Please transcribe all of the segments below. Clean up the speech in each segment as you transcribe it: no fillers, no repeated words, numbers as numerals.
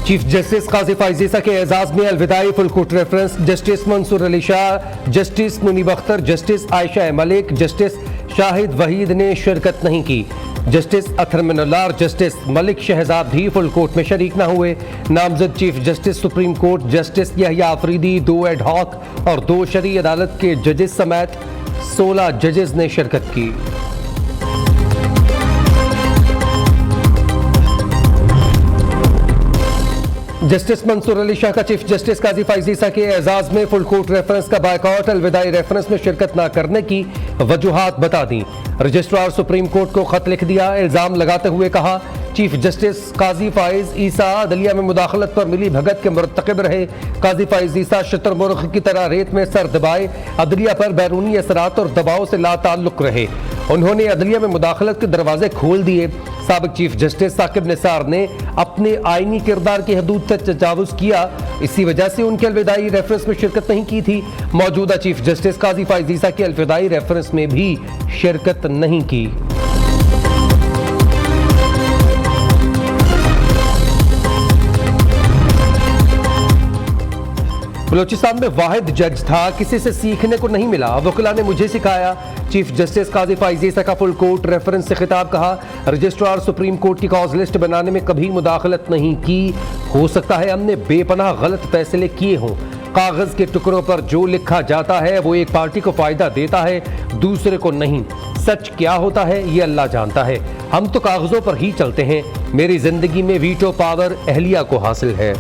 Chief justice काजी फाइज ईसा के एजाज में अलविदाई full court reference. Justice Mansoor Ali Shah, justice Munib Akhtar, justice Ayesha Malik, justice Shahid Waheed ने शिरकत नहीं की। जस्टिस अथर मिनल्लाह, जस्टिस मलिक शहजाद भी फुल कोर्ट में शरीक न हुए। नामजद chief justice supreme court justice Yahya Afridi, 2 ad hoc और 2 शरई अदालत के जजेस समेत 16 जजेस ने शिरकत की। जस्टिस मंसूर अली शाह का चीफ जस्टिस काजी फाइज ईसा के एजाज में फुल कोर्ट रेफरेंस का बायकॉट, अलविदाई रेफरेंस में शिरकत न करने की वजूहात बता दी। रजिस्ट्रार सुप्रीम कोर्ट को खत लिख दिया। इल्जाम लगाते हुए कहा, चीफ जस्टिस काजी फाइज ईसा अदलिया में मुदाखलत पर मिली भगत के मुरतकिब रहे। काजी फाइज ईसा शतरमुर्ग की तरह रेत में सर दबाए अदलिया पर बैरूनी असरात और दबाव से लाताल्लुक रहे। उन्होंने अदलिया में मुदाखलत के दरवाजे खोल दिए। साबिक चीफ जस्टिस साकिब निसार ने अपने आईनी किरदार की हदूद तक तजावुज किया। इसी वजह से उनके अलविदाई रेफरेंस में शिरकत नहीं की थी। मौजूदा चीफ जस्टिस काजी फाइज ईसा के अलविदाई रेफरेंस में भी शिरकत नहीं की। बलोचिस्तान में वाहिद जज था, किसी से सीखने को नहीं मिला, वकीला ने मुझे सिखाया। चीफ जस्टिस काजी फाइज ईसा का फुल कोर्ट रेफरेंस से खिताब। कहा, रजिस्ट्रार सुप्रीम कोर्ट की कॉज लिस्ट बनाने में कभी मुदाखलत नहीं की। हो सकता है हमने बेपनाह गलत फैसले किए हों। कागज के टुकड़ों पर जो लिखा जाता है वो एक पार्टी को फायदा देता है, दूसरे को नहीं। सच क्या होता है ये अल्लाह जानता है। हम तो कागजों पर ही चलते हैं। मेरी जिंदगी में वीटो पावर अहलिया को हासिल है।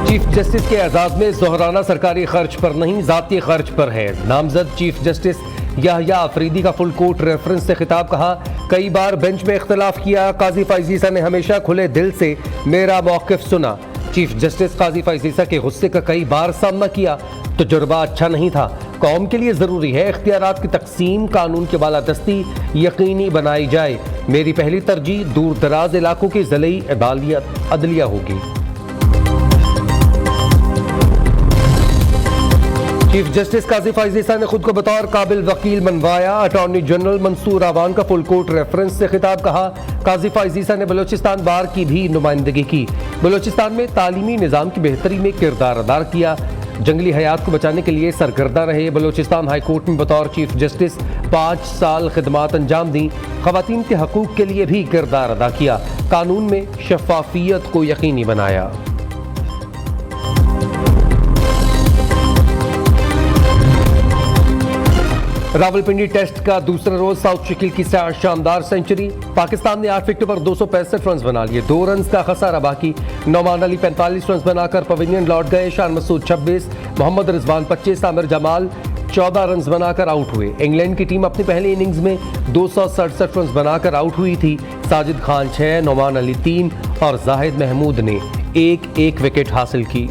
चीफ जस्टिस के एजाज में जोहराना सरकारी खर्च पर नहीं, जाती खर्च पर है। नामजद चीफ जस्टिस यहया आफरीदी का फुल कोर्ट रेफरेंस से खिताब। कहा, कई बार बेंच में इख्तलाफ किया, काजी फाइज ईसा ने हमेशा खुले दिल से मेरा मौक़िफ़ सुना। चीफ जस्टिस काजी फाइज ईसा के गुस्से का कई बार सामना किया। तजुर्बा अच्छा नहीं था। कौम के लिए ज़रूरी है इख्तियारात की तकसीम, कानून की बालादस्ती यकीनी बनाई जाए। मेरी पहली तरजीह दूर दराज इलाकों की ज़िले अदलिया होगी। चीफ जस्टिस काजी फाइज ईसा ने खुद को बतौर काबिल वकील मनवाया। अटॉर्नी जनरल मंसूर आवान का फुल कोर्ट रेफरेंस से खिताब। कहा, काजी फाइज ईसा ने बलोचिस्तान बार की भी नुमाइंदगी की। बलोचिस्तान में तालीमी निज़ाम की बेहतरी में किरदार अदा किया। जंगली हयात को बचाने के लिए सरगर्दा रहे। बलोचिस्तान हाई कोर्ट में बतौर चीफ जस्टिस 5 साल खिदमात अंजाम दी। ख़वातीन के हकूक़ के लिए भी किरदार अदा किया। कानून में शफ़ाफ़ियत को यकीनी बनाया। रावलपिंडी टेस्ट का दूसरा रोज साउथ शकील की शानदार सेंचुरी। पाकिस्तान ने 8 विकेटों पर 265 रन बना लिए। 2 रन का खसारा बाकी। नौमान अली 45 रन बनाकर पवेलियन लौट गए। शान मसूद 26, मोहम्मद रिजवान 25, आमिर जमाल 14 रन बनाकर आउट हुए। इंग्लैंड की टीम अपनी पहली इनिंग्स में 267 रन बनाकर आउट हुई थी। साजिद खान 6, नौमान अली 3 और जाहिद महमूद ने एक विकेट हासिल की।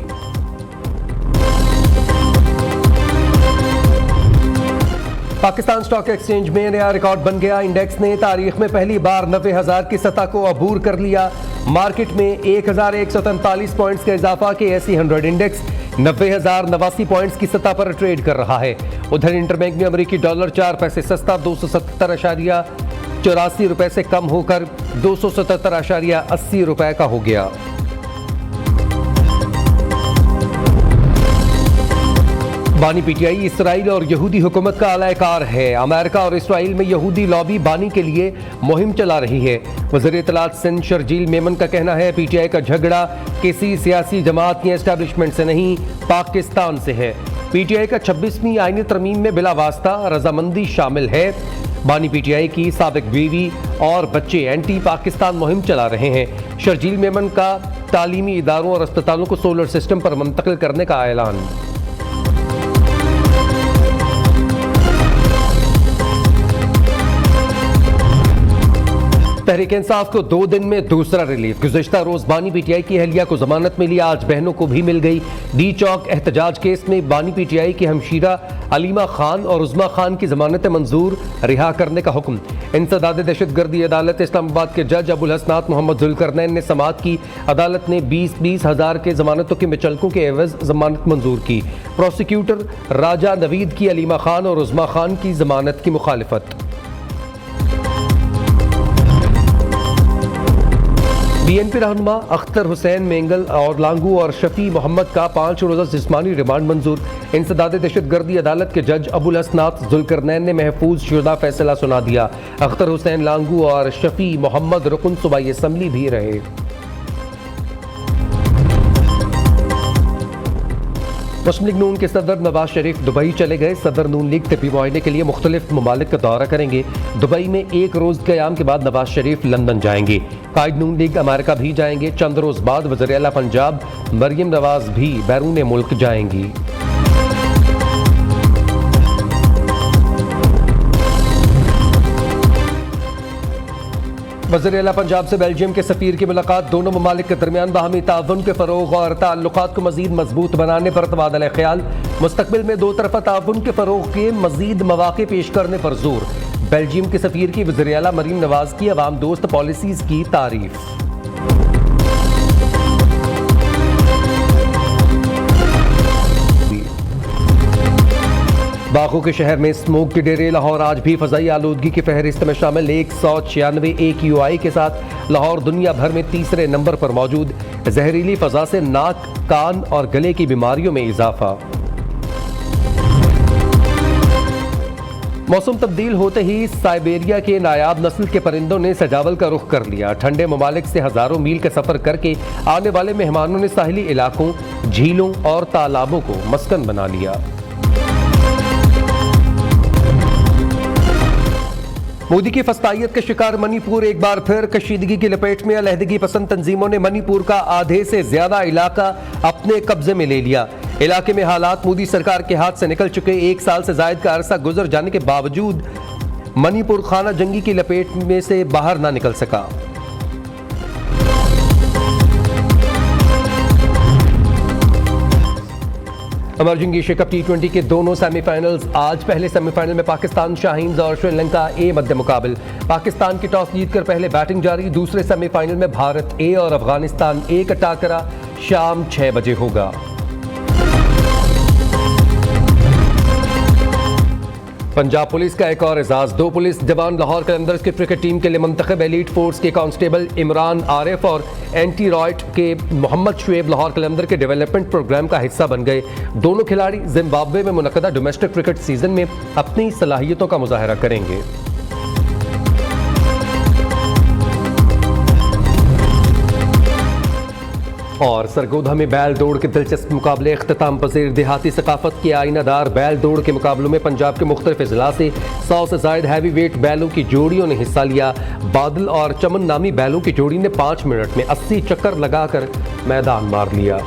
पाकिस्तान स्टॉक एक्सचेंज में नया रिकॉर्ड बन गया। इंडेक्स ने तारीख में पहली बार 90,000 की सतह को अबूर कर लिया। मार्केट में 1143 पॉइंट्स का इजाफा के एसी 100 इंडेक्स 90,089 पॉइंट्स की सतह पर ट्रेड कर रहा है। उधर इंटरबैंक में अमेरिकी डॉलर 4 पैसे सस्ता 277.84 रुपए से कम होकर 277.80 रुपए का हो गया। बानी पीटीआई इसराइल और यहूदी हुकूमत का अलायकार है। अमेरिका और इसराइल में यहूदी लॉबी बानी के लिए मुहिम चला रही है। वज़ीर इत्तलात सिंध शर्जील मेमन का कहना है, पीटीआई का झगड़ा किसी सियासी जमात या एस्टैब्लिशमेंट से नहीं, पाकिस्तान से है। पीटीआई का 26वीं आईनी तरमीम में बिला वास्ता रजामंदी शामिल है। बानी पीटीआई की साबिक बीवी और बच्चे एंटी पाकिस्तान मुहिम चला रहे हैं। शर्जील मेमन का तालीमी इदारों और अस्पतालों को सोलर सिस्टम पर मुंतकिल करने का ऐलान। तहरीक इंसाफ को 2 दिन में दूसरा रिलीफ। गुज़िश्ता रोज बानी पीटीआई की अहलिया को जमानत मिली, आज बहनों को भी मिल गई। डी चौक एहतजाज केस में बानी पीटीआई की हमशीरा अलीमा खान और उज़मा खान की जमानत मंजूर, रिहा करने का हुक्म। इंसदाद दहशतगर्दी अदालत इस्लामाबाद के जज अबुल हसनात मोहम्मद जुल्करनैन ने समाअत की। अदालत ने 20-20 हज़ार के जमानतों के मिचलकों के एवज जमानत मंजूर की। प्रोसिक्यूटर राजा नवीद की अलीमा खान और उज़मा खान की जमानत की मुखालिफत। बीएनपी रहनुमा अख्तर हुसैन मेंगल और लांगू और शफी मोहम्मद का 5 रोज़ा जिस्मानी रिमांड मंजूर। इंसदाद दहशतगर्दी अदालत के जज अबुल हसनात जुल्करनैन ने महफूज शुदा फैसला सुना दिया। अख्तर हुसैन लांगू और शफी मोहम्मद रुकन सूबाई असम्बली भी रहे। मुस्लिम लीग नून के सदर नवाज शरीफ दुबई चले गए। सदर नून लीग तिब्बी मुआयने के लिए मुख्तलिफ ममालिक का दौरा करेंगे। दुबई में एक रोज़ क़याम के बाद नवाज शरीफ लंदन जाएंगे। कायद नून लीग अमेरिका भी जाएंगे। चंद रोज़ बाद वज़ीर आला पंजाब मरियम नवाज भी बैरून मुल्क जाएंगी। वज़ीर आला पंजाब से बेल्जियम के सफ़ीर की मुलाकात। दोनों ममालिक के दरमियान बाहमी ताउन के फ़रोग़ और ताल्लुकात को मज़ीद मजबूत बनाने पर तबादला ख्याल। मुस्तक़बिल में दो तरफ़ा ताउन के फ़रोग़ के मज़ीद मौक़े पेश करने पर जोर। बेल्जियम के सफ़ीर की वज़ीर आला मरीम नवाज की अवाम दोस्त पॉलिसीज़ की तारीफ़। बागों के शहर में स्मोक के डेरे। लाहौर आज भी फ़ज़ाई आलूदगी की फहरिस्त में शामिल 196 AQI के साथ लाहौर दुनिया भर में तीसरे नंबर पर मौजूद। जहरीली फ़ज़ा से नाक, कान और गले की बीमारियों में इजाफा। मौसम तब्दील होते ही साइबेरिया के नायाब नस्ल के परिंदों ने सजावल का रुख कर लिया। ठंडे ममालिक से हज़ारों मील का सफ़र करके आने वाले मेहमानों ने साहिली इलाकों, झीलों और तालाबों को मस्कन बना लिया। मोदी की फस्तायत के शिकार मणिपुर एक बार फिर कशीदगी की लपेट में। अलहदगी पसंद तंजीमों ने मणिपुर का आधे से ज्यादा इलाका अपने कब्जे में ले लिया। इलाके में हालात मोदी सरकार के हाथ से निकल चुके। 1 साल से जायद का अरसा गुजर जाने के बावजूद मणिपुर खाना जंगी की लपेट में से बाहर ना निकल सका। इमर्जिंग एशिया कप T20 के दोनों सेमीफाइनल्स आज। पहले सेमीफाइनल में पाकिस्तान शाहीन्स और श्रीलंका ए मध्य मुकाबल। पाकिस्तान की टॉस जीतकर पहले बैटिंग जारी। दूसरे सेमीफाइनल में भारत ए और अफगानिस्तान ए का टाकरा शाम 6 बजे होगा। पंजाब पुलिस का एक और एजाज। 2 पुलिस जवान लाहौर कलंदर्स की क्रिकेट टीम के लिए मुंतखब। एलीट फोर्स के कांस्टेबल इमरान आरिफ और एंटी रॉयट के मोहम्मद शुएब लाहौर कलंदर के डेवलपमेंट प्रोग्राम का हिस्सा बन गए। दोनों खिलाड़ी जिम्बाब्वे में मुनक्कदा डोमेस्टिक क्रिकेट सीजन में अपनी सलाहियतों का मुजाहरा करेंगे। और सरगोधा में बैल दौड़ के दिलचस्प मुकाबले इख्तिताम पजीर। देहाती सकाफत के आईनादार बैल दौड़ के मुकाबलों में पंजाब के मुख्तलिफ अजला से 100 से जायद हैवी वेट बैलों की जोड़ियों ने हिस्सा लिया। बादल और चमन नामी बैलों की जोड़ी ने 5 मिनट में 80 चक्कर लगाकर मैदान मार लिया।